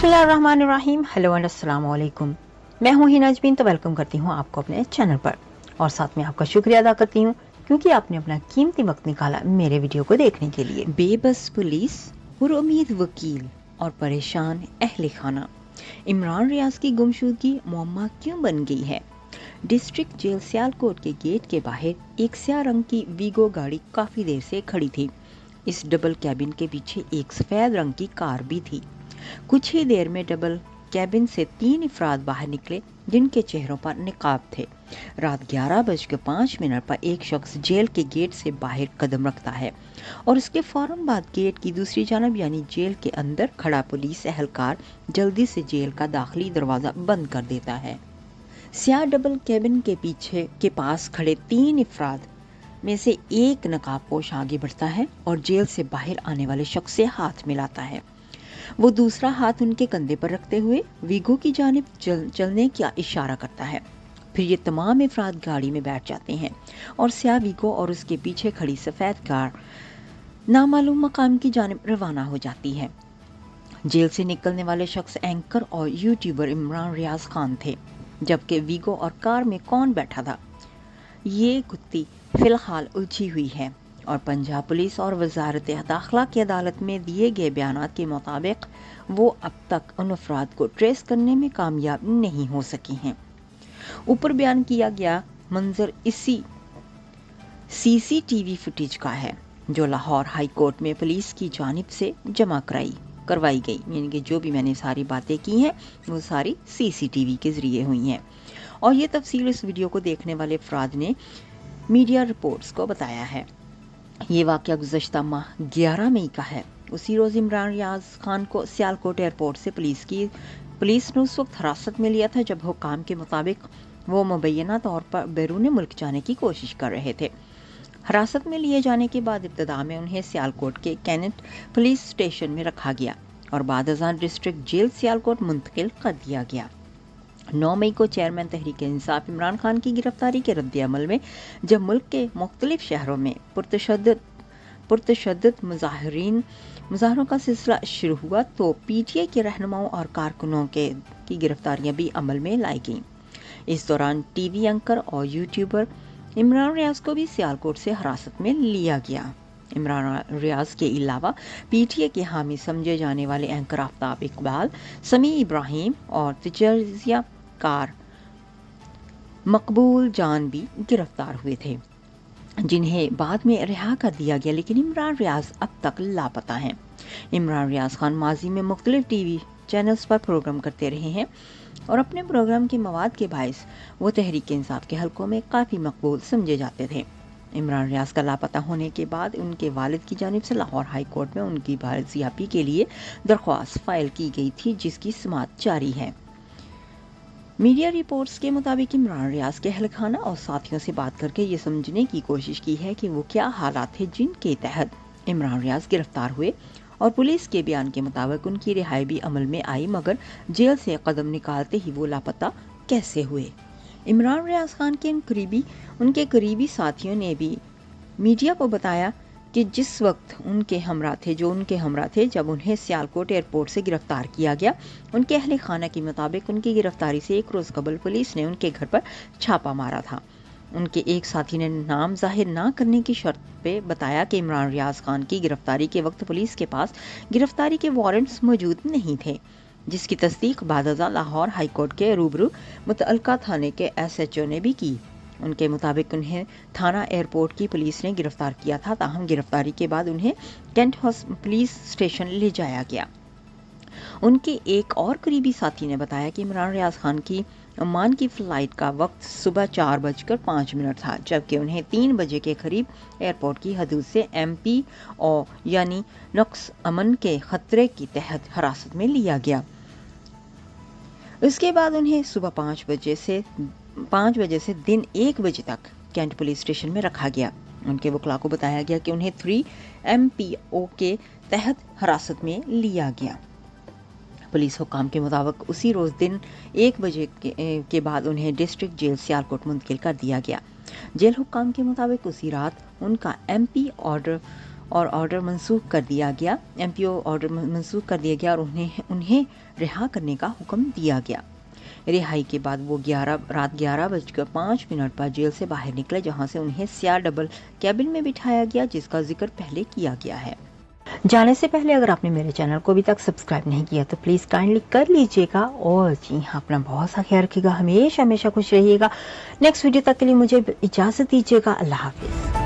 बिस्मिल्लाहिर्रहमानिर्रहीम। Hello and अस्सलाम वालेकुम। मैं हूँ हिना अजमीन, तो वेलकम करती हूँ आपको अपने चैनल पर और साथ में आपका शुक्रिया अदा करती हूँ क्योंकि आपने अपना कीमती वक्त निकाला मेरे वीडियो को देखने के लिए। बेबस पुलिस, पुरुमीद वकील और परेशान अहले खाना, इमरान रियाज की गुमशुदगी मुअम्मा क्यों बन गई है। डिस्ट्रिक्ट जेल सियालकोट के गेट के बाहर एक स्याह रंग की वीगो गाड़ी काफी देर से खड़ी थी। इस डबल कैबिन के पीछे एक सफेद रंग की कार भी थी। कुछ ही देर में डबल कैबिन से 3 अफराद बाहर निकले जिनके चेहरों पर निकाब थे। रात 11:05 पर एक शख्स जेल के गेट से बाहर कदम रखता है और उसके फौरन बाद गेट की दूसरी जानब यानी जेल के अंदर खड़ा पुलिस एहलकार जल्दी से जेल का दाखिली दरवाजा बंद कर देता है। स्याह डबल कैबिन के पीछे के पास खड़े 3 अफराद में से एक नकाबपोश आगे बढ़ता है और जेल से बाहर आने वाले शख्स से हाथ मिलाता है। वो दूसरा हाथ उनके कंधे पर रखते हुए वीगो की जानिब चलने का इशारा करता है। फिर ये तमाम अफराद गाड़ी में बैठ जाते हैं और स्याह वीगो और उसके पीछे खड़ी सफेद कार नामालूम मकाम की जानिब रवाना हो जाती है। जेल से निकलने वाले शख्स एंकर और यूट्यूबर इमरान रियाज खान थे, जबकि वीगो और कार में कौन बैठा था ये गुत्थी फिलहाल उलझी हुई है और पंजाब पुलिस और वजारत दाखिला की अदालत में दिए गए बयानात के मुताबिक वो अब तक उन अफराद को ट्रेस करने में कामयाब नहीं हो सकी हैं। ऊपर बयान किया गया मंजर इसी सीसीटीवी फुटेज का है जो लाहौर हाई कोर्ट में पुलिस की जानिब से जमा करवाई गई, यानी कि जो भी मैंने सारी बातें की हैं वो सारी सीसीटीवी के जरिए हुई हैं। और ये तफसील इस वीडियो को देखने वाले अफराद ने मीडिया रिपोर्ट्स को बताया है। ये वाक़या गुज़श्ता माह 11 मई का है। उसी रोज़ इमरान रियाज खान को सियालकोट एयरपोर्ट से पुलिस ने उस वक्त हिरासत में लिया था जब हुक्काम के मुताबिक वो मुबैना तौर पर बैरून मुल्क जाने की कोशिश कर रहे थे। हिरासत में लिए जाने के बाद इब्तदा में उन्हें सियालकोट के कैनेट पुलिस स्टेशन में रखा गया और बाद अज़ां डिस्ट्रिक्ट जेल सियालकोट मुंतकिल कर दिया गया। 9 मई को चेयरमैन तहरीक इंसाफ इमरान खान की गिरफ्तारी के रद्द-ए-अमल में जब मुल्क के मुख्तलिफ शहरों में पुरतशद्दुद मुजाहरों का सिलसिला शुरू हुआ तो पीटीआई के रहनुमाओं और कारकुनों की गिरफ्तारियां भी अमल में लाई गईं। इस दौरान टीवी एंकर और यूट्यूबर इमरान रियाज को भी सियालकोट से हिरासत में लिया गया। इमरान रियाज के अलावा पीटीए के हामी समझे जाने वाले एंकर आफ्ताब इकबाल, समी इब्राहिम और तजजिया कार मकबूल जान भी गिरफ्तार हुए थे, जिन्हें बाद में रिहा कर दिया गया, लेकिन इमरान रियाज अब तक लापता हैं। इमरान रियाज खान माजी में मुख्तलिफ टीवी चैनल्स पर प्रोग्राम करते रहे हैं और अपने प्रोग्राम के मवाद के बायस वो तहरीक इंसाफ के हलकों में काफ़ी मकबूल समझे जाते थे। इमरान रियाज का लापता होने के बाद उनके वालिद की जानिब से लाहौर हाई कोर्ट में उनकी बारजियाबी के लिए दरख्वास्त फाइल की गई थी, जिसकी समाअत जारी है। मीडिया रिपोर्ट्स के मुताबिक इमरान रियाज के अहल खाना और साथियों से बात करके ये समझने की कोशिश की है कि वो क्या हालात थे जिनके तहत इमरान रियाज गिरफ्तार हुए और पुलिस के बयान के मुताबिक उनकी रिहाई भी अमल में आई, मगर जेल से कदम निकालते ही वो लापता कैसे हुए। इमरान रियाज खान के उनके करीबी साथियों ने भी मीडिया को बताया कि जिस वक्त उनके हमरा थे जब उन्हें सियालकोट एयरपोर्ट से गिरफ्तार किया गया, उनके अहले खाना के मुताबिक उनकी गिरफ्तारी से एक रोज़ कबल पुलिस ने उनके घर पर छापा मारा था। उनके एक साथी ने नाम जाहिर ना करने की शर्त पे बताया कि इमरान रियाज खान की गिरफ्तारी के वक्त पुलिस के पास गिरफ्तारी के वारंट्स मौजूद नहीं थे, जिसकी तस्दीक बाद अज़ां लाहौर हाई कोर्ट के रूबरू मुतअल्लिका थाने के SHO ने भी की। उनके मुताबिक उन्हें थाना एयरपोर्ट की पुलिस ने गिरफ्तार किया था, ताहम गिरफ्तारी के बाद उन्हें कैंट पुलिस स्टेशन ले जाया गया। उनके एक और करीबी साथी ने बताया कि इमरान रियाज खान की ओमान की फ़्लाइट का वक्त सुबह 4:05 था, जबकि उन्हें 3 बजे के करीब एयरपोर्ट की हदूद से MPO यानी नक्स अमन के खतरे की तहत हिरासत में लिया गया। उसके बाद उन्हें सुबह 5 बजे से दिन 1 बजे तक कैंट पुलिस स्टेशन में रखा गया। उनके वकला को बताया गया कि उन्हें 3 MPO के तहत हिरासत में लिया गया। पुलिस हुक्काम के मुताबिक उसी रोज़ दिन 1 बजे के बाद उन्हें डिस्ट्रिक्ट जेल सियालकोट मुंतकिल कर दिया गया। जेल हुक्काम के मुताबिक उसी रात उनका MP اور آرڈر منسوخ کر دیا گیا آرڈر منسوخ کر دیا گیا اور انہیں رہا کرنے کا حکم دیا گیا۔ رہائی کے بعد وہ رات 11:05 پر جیل سے باہر نکلے، جہاں سے انہیں سیاہ ڈبل کیبن میں بٹھایا گیا، جس کا ذکر پہلے کیا گیا ہے۔ جانے سے پہلے اگر آپ نے میرے چینل کو ابھی تک سبسکرائب نہیں کیا تو پلیز کائنڈلی کر لیجئے گا، اور جی ہاں اپنا بہت سا خیال رکھیے گا، ہمیشہ خوش رہیے گا۔ نیکسٹ ویڈیو تک کے لیے مجھے اجازت دیجیے گا، اللہ حافظ۔